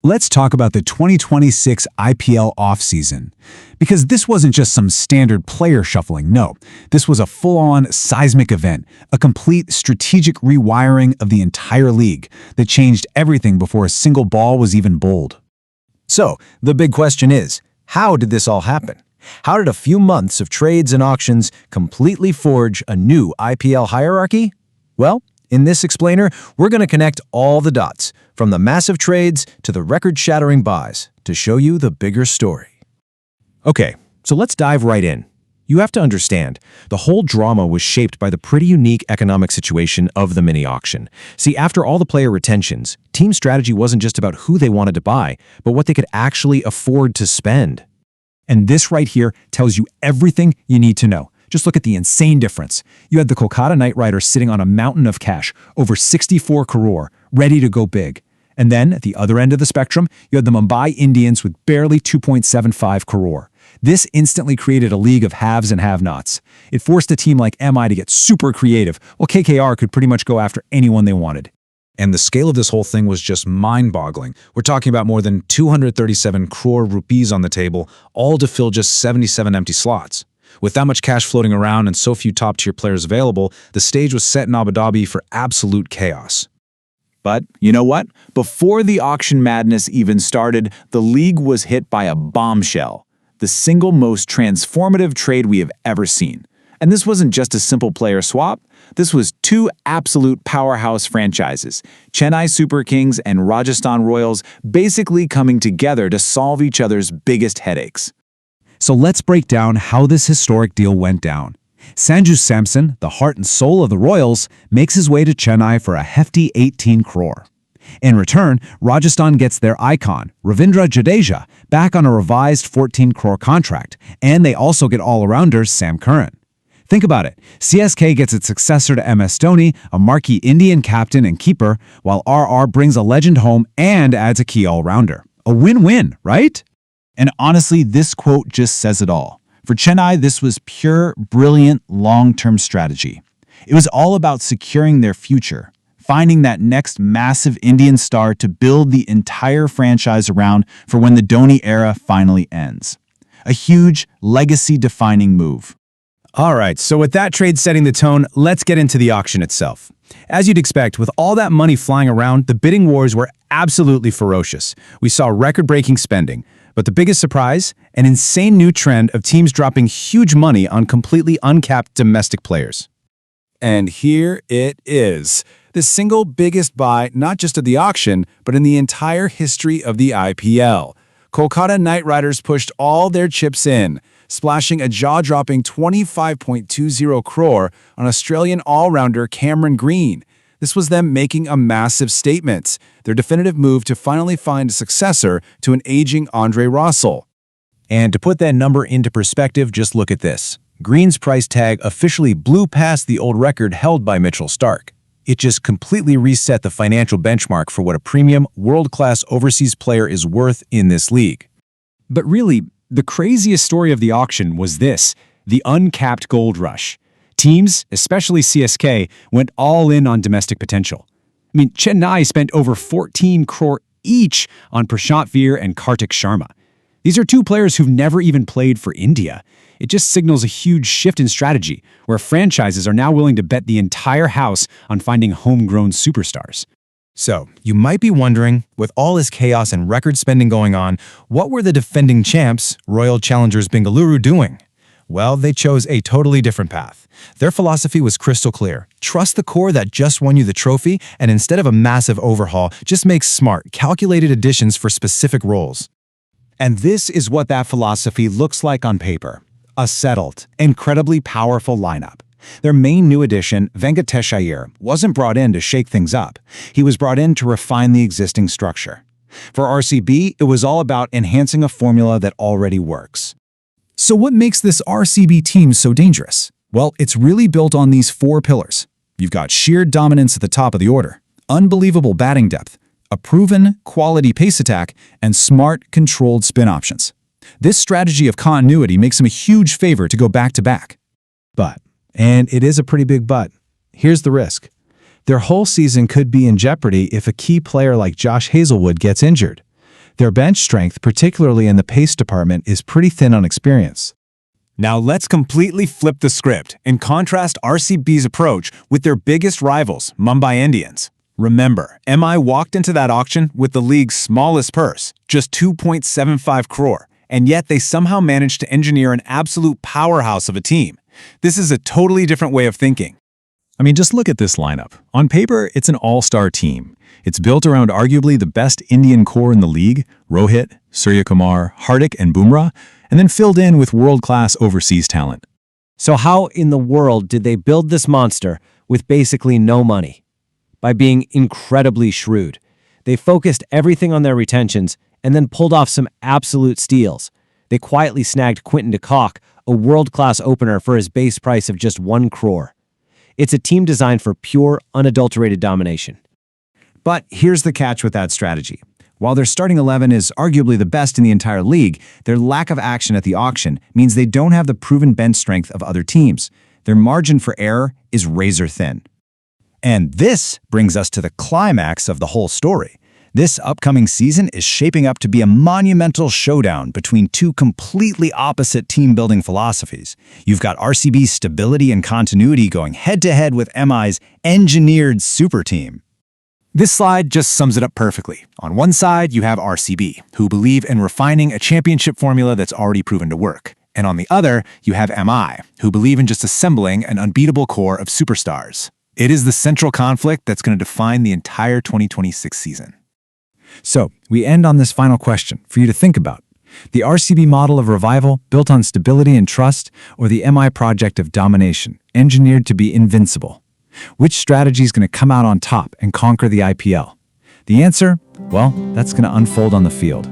Let's talk about the 2026 IPL offseason. Because this wasn't just some standard player shuffling, no. This was a full-on seismic event, a complete strategic rewiring of the entire league that changed everything before a single ball was even bowled. So, the big question is, how did this all happen? How did a few months of trades and auctions completely forge a new IPL hierarchy? Well, in this explainer, we're going to connect all the dots, from the massive trades to the record-shattering buys, to show you the bigger story. Okay, so let's dive right in. You have to understand, the whole drama was shaped by the pretty unique economic situation of the mini-auction. See, after all the player retentions, team strategy wasn't just about who they wanted to buy, but what they could actually afford to spend. And this right here tells you everything you need to know. Just look at the insane difference. You had the Kolkata Knight Riders sitting on a mountain of cash, over 64 crore, ready to go big. And then, at the other end of the spectrum, you had the Mumbai Indians with barely 2.75 crore. This instantly created a league of haves and have-nots. It forced a team like MI to get super creative, while KKR could pretty much go after anyone they wanted. And the scale of this whole thing was just mind-boggling. We're talking about more than 237 crore rupees on the table, all to fill just 77 empty slots. With that much cash floating around and so few top-tier players available, the stage was set in Abu Dhabi for absolute chaos. But you know what? Before the auction madness even started, the league was hit by a bombshell, the single most transformative trade we have ever seen. And this wasn't just a simple player swap. This was two absolute powerhouse franchises, Chennai Super Kings and Rajasthan Royals, basically coming together to solve each other's biggest headaches. So let's break down how this historic deal went down. Sanju Samson, the heart and soul of the Royals, makes his way to Chennai for a hefty 18 crore. In return, Rajasthan gets their icon, Ravindra Jadeja, back on a revised 14 crore contract, and they also get all-rounders Sam Curran. Think about it. CSK gets its successor to MS Dhoni, a marquee Indian captain and keeper, while RR brings a legend home and adds a key all-rounder. A win-win, right? And honestly, this quote just says it all. For Chennai, this was pure, brilliant, long-term strategy. It was all about securing their future, finding that next massive Indian star to build the entire franchise around for when the Dhoni era finally ends. A huge, legacy-defining move. All right, so with that trade setting the tone, let's get into the auction itself. As you'd expect, with all that money flying around, the bidding wars were absolutely ferocious. We saw record-breaking spending. But the biggest surprise, an insane new trend of teams dropping huge money on completely uncapped domestic players. And here it is, the single biggest buy not just of the auction, but in the entire history of the IPL. Kolkata Knight Riders pushed all their chips in, splashing a jaw-dropping 25.20 crore on Australian all-rounder Cameron Green. This was them making a massive statement, their definitive move to finally find a successor to an aging Andre Russell. And to put that number into perspective, just look at this. Green's price tag officially blew past the old record held by Mitchell Starc. It just completely reset the financial benchmark for what a premium, world-class overseas player is worth in this league. But really, the craziest story of the auction was this, the uncapped gold rush. Teams, especially CSK, went all in on domestic potential. I mean, Chennai spent over 14 crore each on Prashant Veer and Kartik Sharma. These are two players who've never even played for India. It just signals a huge shift in strategy, where franchises are now willing to bet the entire house on finding homegrown superstars. So, you might be wondering, with all this chaos and record spending going on, what were the defending champs, Royal Challengers Bengaluru, doing? Well, they chose a totally different path. Their philosophy was crystal clear. Trust the core that just won you the trophy, and instead of a massive overhaul, just make smart, calculated additions for specific roles. And this is what that philosophy looks like on paper. A settled, incredibly powerful lineup. Their main new addition, Venkatesh Iyer, wasn't brought in to shake things up. He was brought in to refine the existing structure. For RCB, it was all about enhancing a formula that already works. So what makes this RCB team so dangerous? Well, it's really built on these four pillars. You've got sheer dominance at the top of the order, unbelievable batting depth, a proven quality pace attack, and smart, controlled spin options. This strategy of continuity makes them a huge favor to go back-to-back. But, and it is a pretty big but, here's the risk. Their whole season could be in jeopardy if a key player like Josh Hazelwood gets injured. Their bench strength, particularly in the pace department, is pretty thin on experience. Now let's completely flip the script and contrast RCB's approach with their biggest rivals, Mumbai Indians. Remember, MI walked into that auction with the league's smallest purse, just 2.75 crore, and yet they somehow managed to engineer an absolute powerhouse of a team. This is a totally different way of thinking. I mean, just look at this lineup. On paper, it's an all-star team. It's built around arguably the best Indian core in the league, Rohit, Suryakumar, Hardik, and Bumrah, and then filled in with world-class overseas talent. So how in the world did they build this monster with basically no money? By being incredibly shrewd. They focused everything on their retentions and then pulled off some absolute steals. They quietly snagged Quinton de Kock, a world-class opener, for his base price of just 1 crore. It's a team designed for pure, unadulterated domination. But here's the catch with that strategy. While their starting 11 is arguably the best in the entire league, their lack of action at the auction means they don't have the proven bench strength of other teams. Their margin for error is razor thin. And this brings us to the climax of the whole story. This upcoming season is shaping up to be a monumental showdown between two completely opposite team-building philosophies. You've got RCB's stability and continuity going head-to-head with MI's engineered super team. This slide just sums it up perfectly. On one side, you have RCB, who believe in refining a championship formula that's already proven to work. And on the other, you have MI, who believe in just assembling an unbeatable core of superstars. It is the central conflict that's going to define the entire 2026 season. So, we end on this final question for you to think about. The RCB model of revival, built on stability and trust, or the MI project of domination, engineered to be invincible? Which strategy is going to come out on top and conquer the IPL? The answer? Well, that's going to unfold on the field.